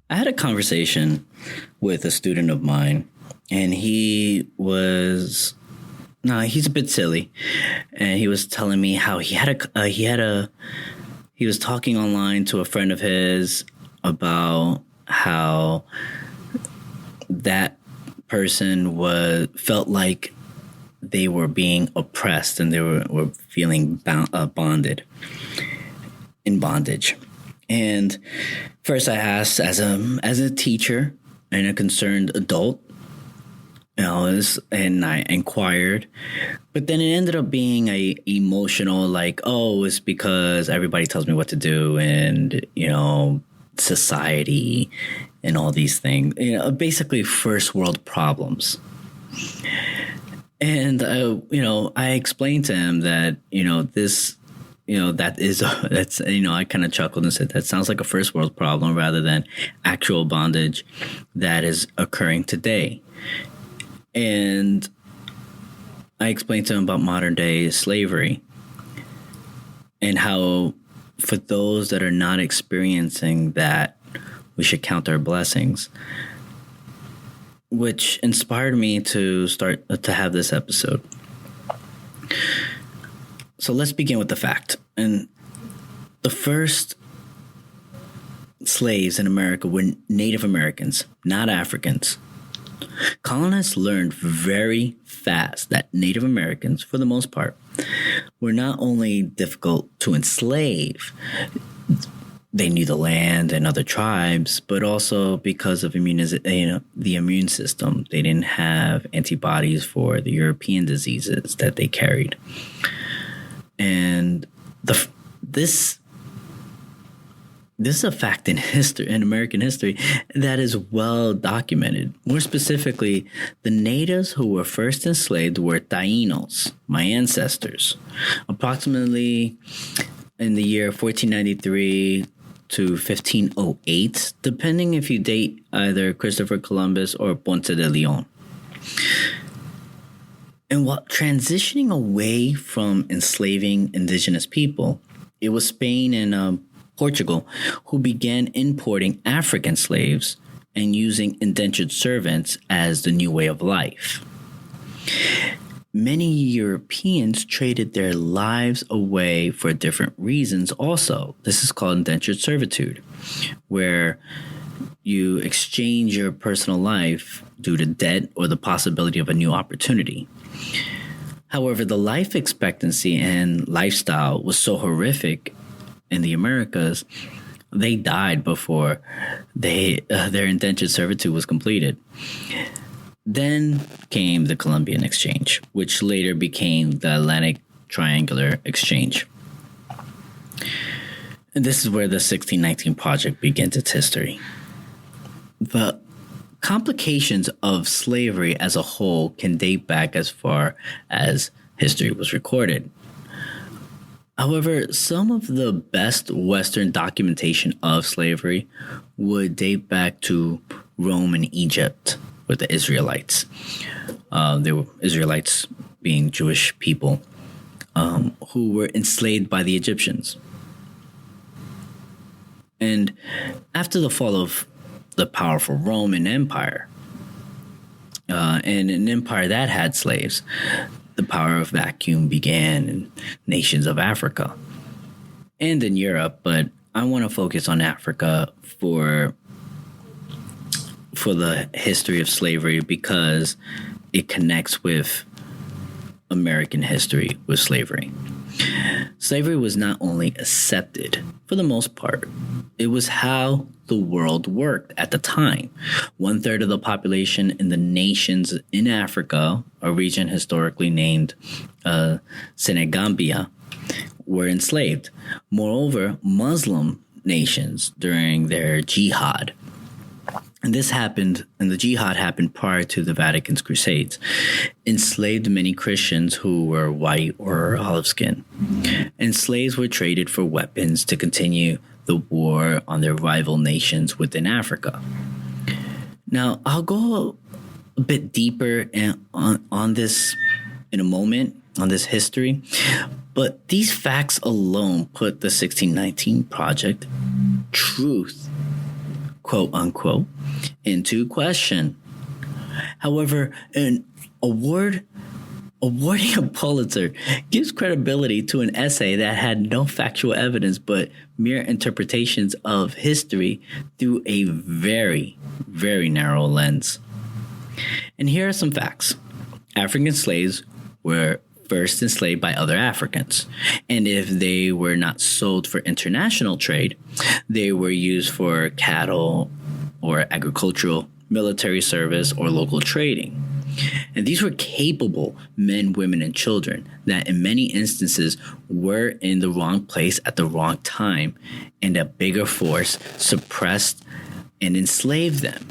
I had a conversation with a student of mine, and he's a bit silly, and he was telling me how he was talking online to a friend of his about how that person felt like they were being oppressed and they were feeling in bondage. And first, I asked, as a teacher and a concerned adult, and I inquired, but then it ended up being a emotional, like, oh, it's because everybody tells me what to do, and society and all these things, basically first world problems. And I explained to him that this. I kind of chuckled and said, that sounds like a first world problem rather than actual bondage that is occurring today. And I explained to him about modern day slavery and how for those that are not experiencing that, we should count our blessings, which inspired me to start to have this episode. So let's begin with the fact. And the first slaves in America were Native Americans, not Africans. Colonists learned very fast that Native Americans, for the most part, were not only difficult to enslave, they knew the land and other tribes, but also because of the immune system. They didn't have antibodies for the European diseases that they carried. And this is a fact in history, in American history, that is well documented. More specifically, the natives who were first enslaved were Taínos, my ancestors, approximately in the year 1493 to 1508, depending if you date either Christopher Columbus or Ponce de Leon. And while transitioning away from enslaving indigenous people, it was Spain and Portugal who began importing African slaves and using indentured servants as the new way of life. Many Europeans traded their lives away for different reasons also. This is called indentured servitude, where you exchange your personal life due to debt or the possibility of a new opportunity. However, the life expectancy and lifestyle was so horrific in the Americas, they died before their indentured servitude was completed. Then came the Columbian Exchange, which later became the Atlantic Triangular Exchange. And this is where the 1619 Project begins its history. The complications of slavery as a whole can date back as far as history was recorded. However, some of the best Western documentation of slavery would date back to Rome and Egypt with the Israelites. They were Israelites being Jewish people who were enslaved by the Egyptians. And after the fall of the powerful Roman Empire, and an empire that had slaves, the power of vacuum began in nations of Africa and in Europe, but I want to focus on Africa for the history of slavery because it connects with American history with slavery. Slavery was not only accepted, for the most part, it was how the world worked at the time. 1/3 of the population in the nations in Africa, a region historically named Senegambia, were enslaved. Moreover, Muslim nations during their jihad, and the jihad happened prior to the Vatican's Crusades, enslaved many Christians who were white or olive skin. And slaves were traded for weapons to continue the war on their rival nations within Africa. Now, I'll go a bit deeper on this in a moment, on this history, but these facts alone put the 1619 Project truth, quote unquote, into question. However, awarding a Pulitzer gives credibility to an essay that had no factual evidence but mere interpretations of history through a very, very narrow lens. And here are some facts. African slaves were first enslaved by other Africans, and if they were not sold for international trade, they were used for cattle or agricultural, military service, or local trading. And these were capable men, women, and children that in many instances were in the wrong place at the wrong time, and a bigger force suppressed and enslaved them.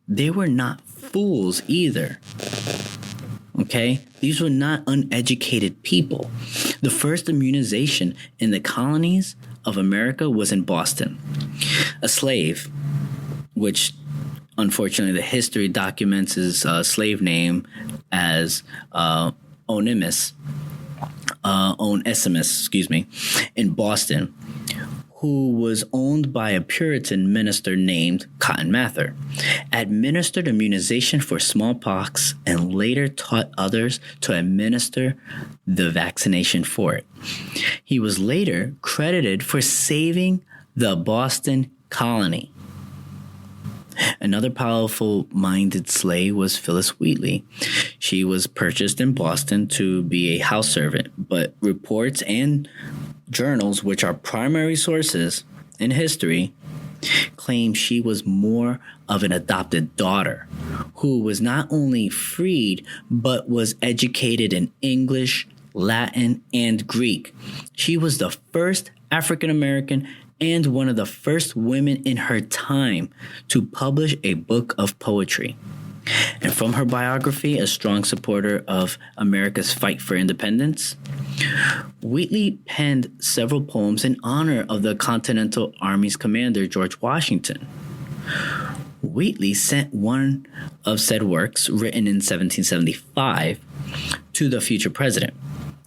They were not fools either. Okay? These were not uneducated people. The first immunization in the colonies of America was in Boston. A slave, which unfortunately the history documents his slave name as Onesimus, in Boston, who was owned by a Puritan minister named Cotton Mather, administered immunization for smallpox and later taught others to administer the vaccination for it. He was later credited for saving the Boston colony. Another powerful-minded slave was Phyllis Wheatley. She was purchased in Boston to be a house servant, but reports and journals, which are primary sources in history, claim she was more of an adopted daughter who was not only freed, but was educated in English, Latin, and Greek. She was the first African American and one of the first women in her time to publish a book of poetry. And from her biography, a strong supporter of America's fight for independence, Wheatley penned several poems in honor of the Continental Army's commander, George Washington. Wheatley sent one of said works, written in 1775, to the future president,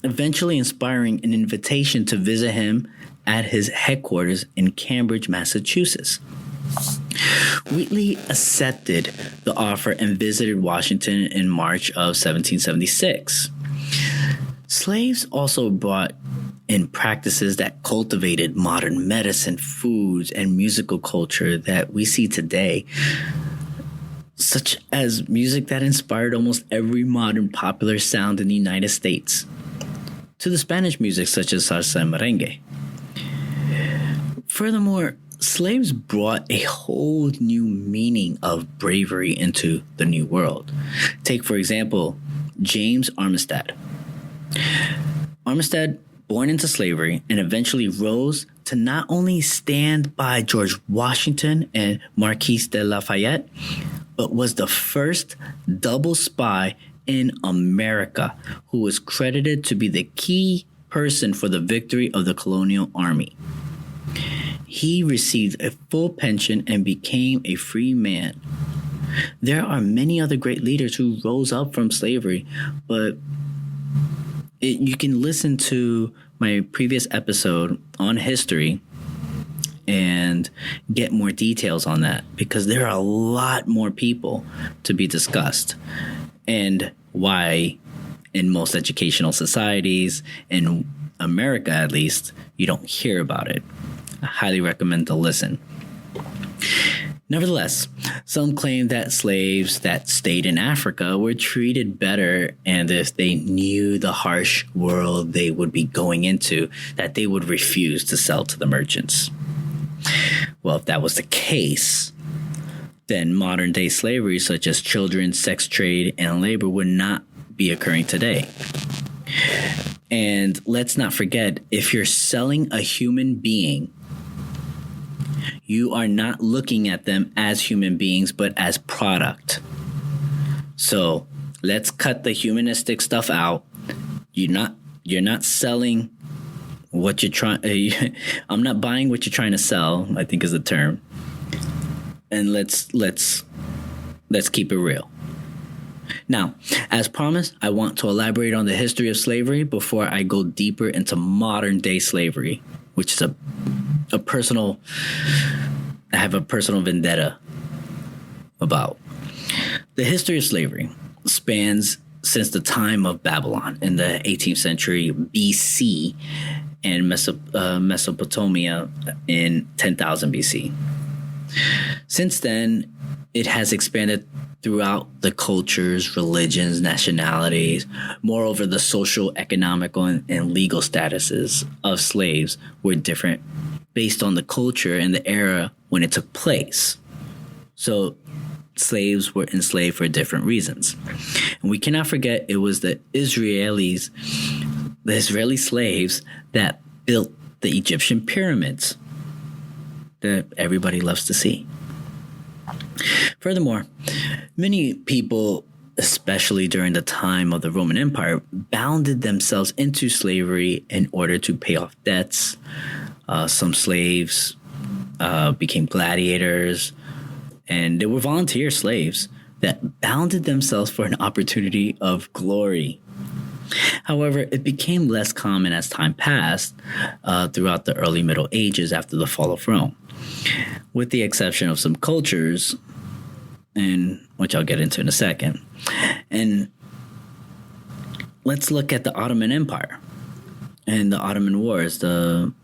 eventually inspiring an invitation to visit him at his headquarters in Cambridge, Massachusetts. Wheatley accepted the offer and visited Washington in March of 1776. Slaves also brought in practices that cultivated modern medicine, foods, and musical culture that we see today, such as music that inspired almost every modern popular sound in the United States, to the Spanish music such as salsa and merengue. Furthermore, slaves brought a whole new meaning of bravery into the New World. Take, for example, James Armistead. Armistead, born into slavery and eventually rose to not only stand by George Washington and Marquis de Lafayette, but was the first double spy in America who was credited to be the key person for the victory of the colonial army. He received a full pension and became a free man. There are many other great leaders who rose up from slavery, but you can listen to my previous episode on history and get more details on that, because there are a lot more people to be discussed, and why in most educational societies, in America at least, you don't hear about it. I highly recommend to listen. Nevertheless, some claim that slaves that stayed in Africa were treated better, and if they knew the harsh world they would be going into, that they would refuse to sell to the merchants. Well, if that was the case, then modern day slavery, such as children's sex trade and labor, would not be occurring today. And let's not forget, if you're selling a human being, you are not looking at them as human beings, but as product. So let's cut the humanistic stuff out. You're not selling what you're trying. I'm not buying what you're trying to sell, I think is the term. And let's keep it real. Now, as promised, I want to elaborate on the history of slavery before I go deeper into modern day slavery, which is a personal I have a personal vendetta about. The history of slavery spans since the time of Babylon in the 18th century BC and Mesopotamia in 10,000 BC. Since then, it has expanded throughout the cultures, religions, nationalities. Moreover, the social, economical, and legal statuses of slaves were different based on the culture and the era when it took place. So slaves were enslaved for different reasons. And we cannot forget it was the Israeli slaves that built the Egyptian pyramids that everybody loves to see. Furthermore, many people, especially during the time of the Roman Empire, bounded themselves into slavery in order to pay off debts. Some slaves became gladiators, and they were volunteer slaves that bounded themselves for an opportunity of glory. However, it became less common as time passed throughout the early Middle Ages after the fall of Rome, with the exception of some cultures, and which I'll get into in a second. And let's look at the Ottoman Empire and the Ottoman Wars, the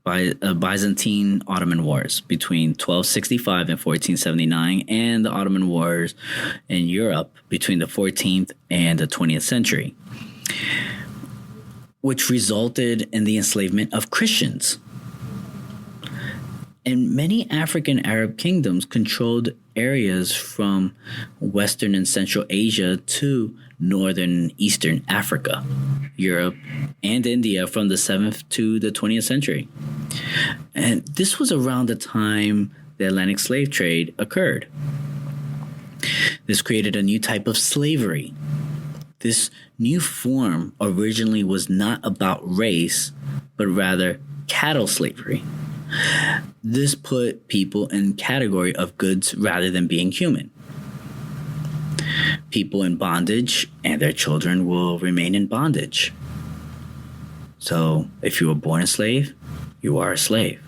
Byzantine Ottoman Wars between 1265 and 1479, and the Ottoman Wars in Europe between the 14th and the 20th century, which resulted in the enslavement of Christians. And many African Arab kingdoms controlled areas from Western and Central Asia to Northern and Eastern Africa, Europe, and India from the 7th to the 20th century. And this was around the time the Atlantic slave trade occurred. This created a new type of slavery. This new form originally was not about race, but rather cattle slavery. This put people in category of goods rather than being human. People in bondage and their children will remain in bondage. So if you were born a slave, you are a slave.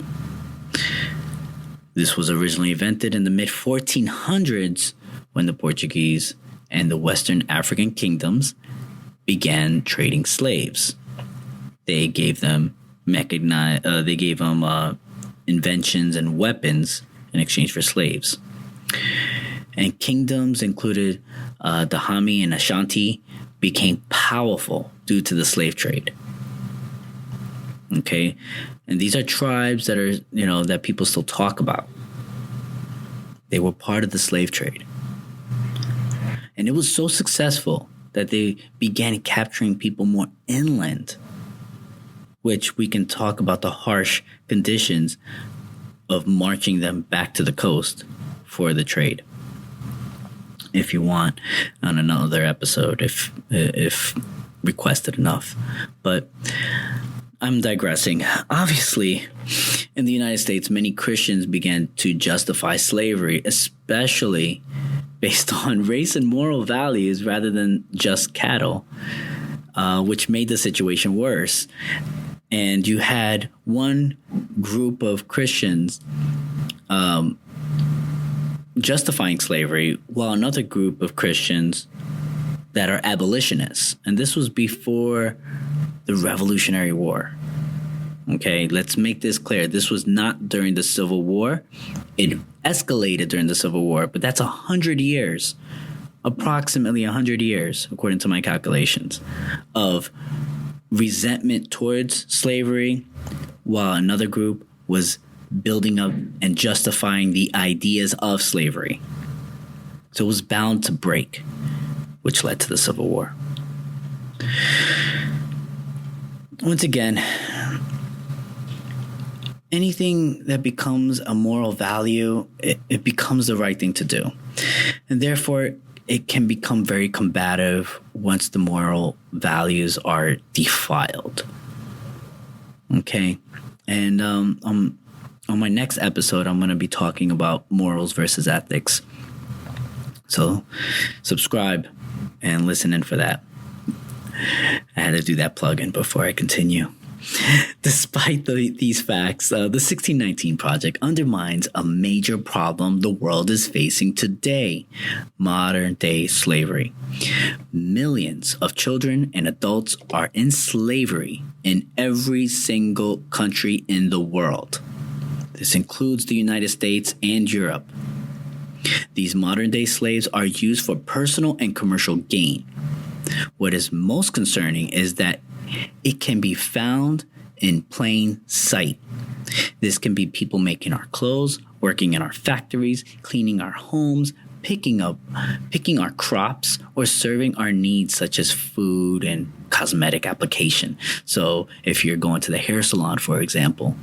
This was originally invented in the mid-1400s when the Portuguese and the Western African kingdoms began trading slaves. They gave them inventions and weapons in exchange for slaves. And kingdoms included Dahomey and Ashanti became powerful due to the slave trade. Okay, and these are tribes that are, that people still talk about. They were part of the slave trade. And it was so successful that they began capturing people more inland, which we can talk about the harsh conditions of marching them back to the coast for the trade, if you want, on another episode, if requested enough. But I'm digressing. Obviously, in the United States, many Christians began to justify slavery, especially based on race and moral values rather than just cattle, which made the situation worse. And you had one group of Christians justifying slavery, while another group of Christians that are abolitionists. And this was before the Revolutionary War. Okay, let's make this clear. This was not during the Civil War. It escalated during the Civil War, but that's 100 years, approximately 100 years, according to my calculations, of resentment towards slavery, while another group was building up and justifying the ideas of slavery. So it was bound to break, which led to the Civil War. Once again, anything that becomes a moral value, it becomes the right thing to do. And therefore, it can become very combative once the moral values are defiled. Okay? And on my next episode, I'm going to be talking about morals versus ethics. So subscribe and listen in for that. I had to do that plug-in before I continue. Despite these facts, the 1619 Project undermines a major problem the world is facing today: modern-day slavery. Millions of children and adults are in slavery in every single country in the world. This includes the United States and Europe. These modern-day slaves are used for personal and commercial gain. What is most concerning is that it can be found in plain sight. This can be people making our clothes, working in our factories, cleaning our homes, picking our crops, or serving our needs such as food and cosmetic application. So if you're going to the hair salon, for example,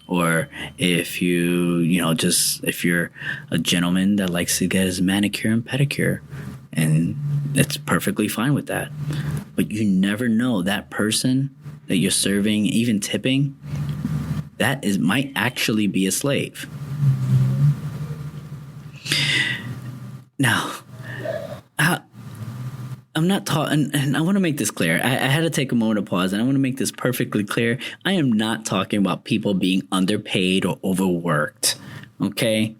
or if if you're a gentleman that likes to get his manicure and pedicure, and it's perfectly fine with that. But you never know, that person that you're serving, even tipping, might actually be a slave. Now, I'm not talking, and I want to make this clear. I had to take a moment of pause, and I want to make this perfectly clear. I am not talking about people being underpaid or overworked, okay?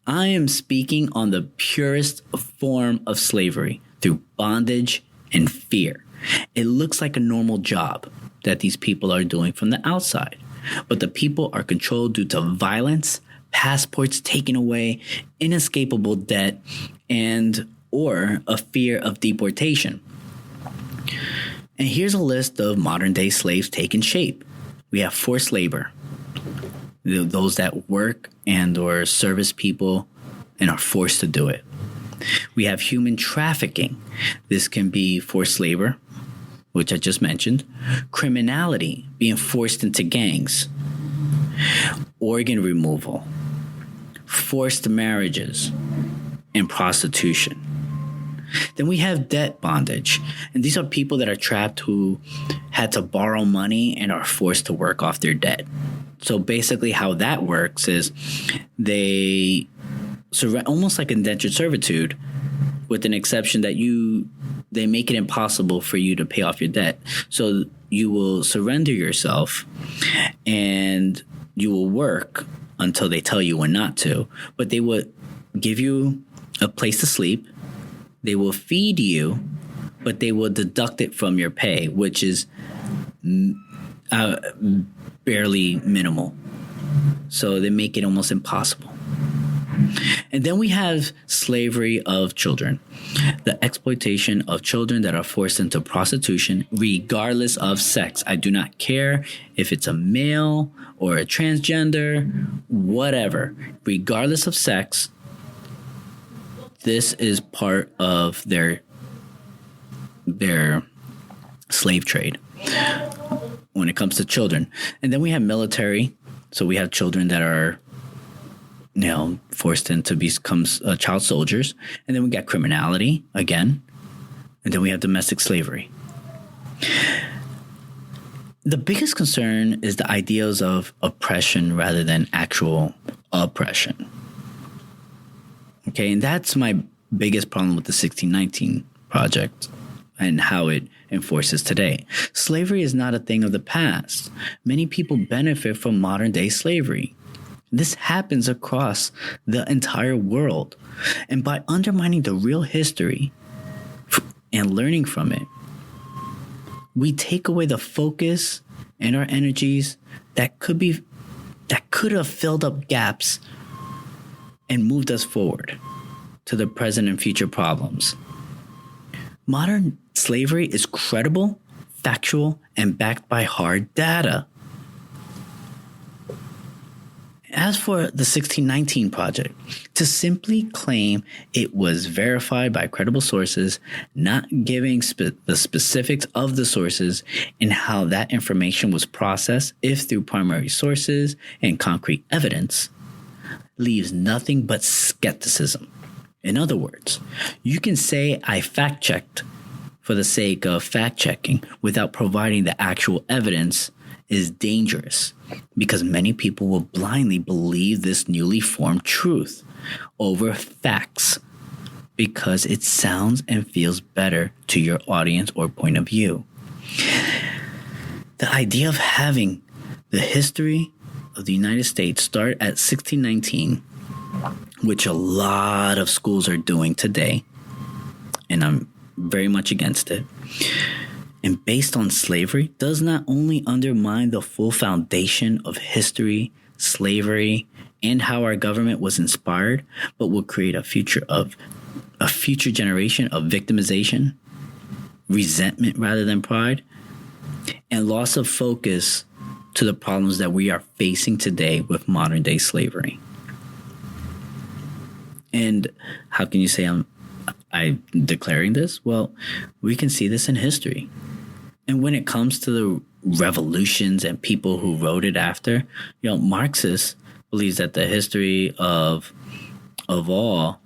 I am speaking on the purest form of slavery, through bondage and fear. It looks like a normal job that these people are doing from the outside, but the people are controlled due to violence, passports taken away, inescapable debt, or a fear of deportation. And here's a list of modern-day slaves taking shape. We have forced labor, those that work and or service people and are forced to do it. We have human trafficking. This can be forced labor, which I just mentioned, criminality, being forced into gangs, organ removal, forced marriages, and prostitution. Then we have debt bondage. And these are people that are trapped who had to borrow money and are forced to work off their debt. So basically how that works is they almost like indentured servitude, with an exception that they make it impossible for you to pay off your debt. So you will surrender yourself and you will work until they tell you when not to. But they would give you a place to sleep. They will feed you, but they will deduct it from your pay, which is barely minimal. So they make it almost impossible. And then we have slavery of children, the exploitation of children that are forced into prostitution regardless of sex. I do not care if it's a male or a transgender, whatever. Regardless of sex, this is part of their slave trade when it comes to children. And then we have military. So we have children that are forced into become child soldiers. And then we got criminality again. And then we have domestic slavery. The biggest concern is the ideas of oppression rather than actual oppression. Okay, and that's my biggest problem with the 1619 Project and how it enforces today. Slavery is not a thing of the past. Many people benefit from modern-day slavery. This happens across the entire world. And by undermining the real history and learning from it, we take away the focus and our energies that could have filled up gaps and moved us forward to the present and future problems. Modern slavery is credible, factual, and backed by hard data. As for the 1619 Project, to simply claim it was verified by credible sources, not giving the specifics of the sources and how that information was processed, if through primary sources and concrete evidence, leaves nothing but skepticism. In other words, you can say I fact-checked for the sake of fact-checking without providing the actual evidence is dangerous, because many people will blindly believe this newly formed truth over facts because it sounds and feels better to your audience or point of view. The idea of having the history of the United States start at 1619, which a lot of schools are doing today, and I'm very much against it, and based on slavery, does not only undermine the full foundation of history, slavery, and how our government was inspired, but will create a future generation of victimization, resentment rather than pride, and loss of focus to the problems that we are facing today with modern day slavery. And how can you say I'm declaring this? Well, we can see this in history. And when it comes to the revolutions and people who wrote it after, Marxists believes that the history of all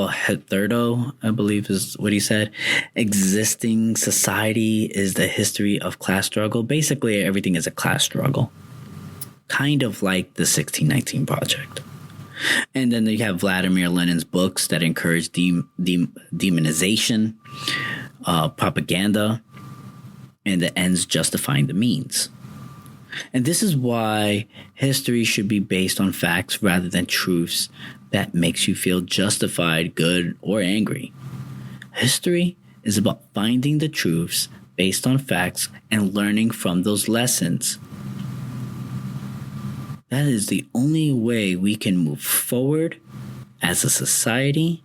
hitherto, I believe is what he said, existing society is the history of class struggle. Basically, everything is a class struggle, kind of like the 1619 Project. And then you have Vladimir Lenin's books that encourage demonization, propaganda, and the ends justifying the means. And this is why history should be based on facts rather than truths that makes you feel justified, good, or angry. History is about finding the truths based on facts and learning from those lessons. That is the only way we can move forward as a society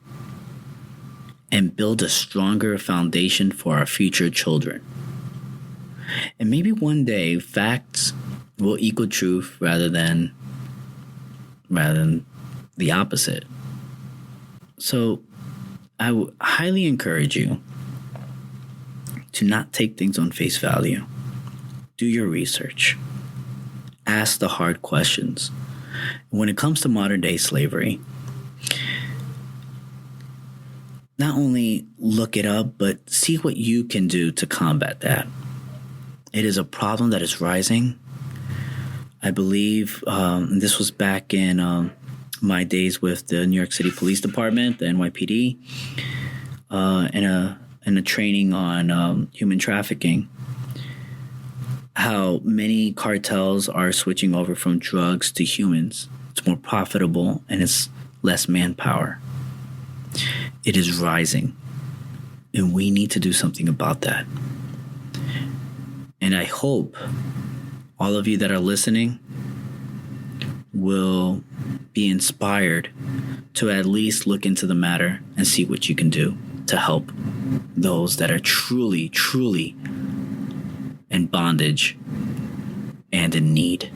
and build a stronger foundation for our future children. And maybe one day facts will equal truth rather than the opposite. So I would highly encourage you to not take things on face value. Do your research. Ask the hard questions. When it comes to modern day slavery, not only look it up, but see what you can do to combat that. It is a problem that is rising. I believe this was back in my days with the New York City Police Department, the NYPD, in a training on human trafficking. How many cartels are switching over from drugs to humans. It's more profitable and it's less manpower. It is rising, and we need to do something about that. And I hope all of you that are listening will be inspired to at least look into the matter and see what you can do to help those that are truly, truly in bondage and in need.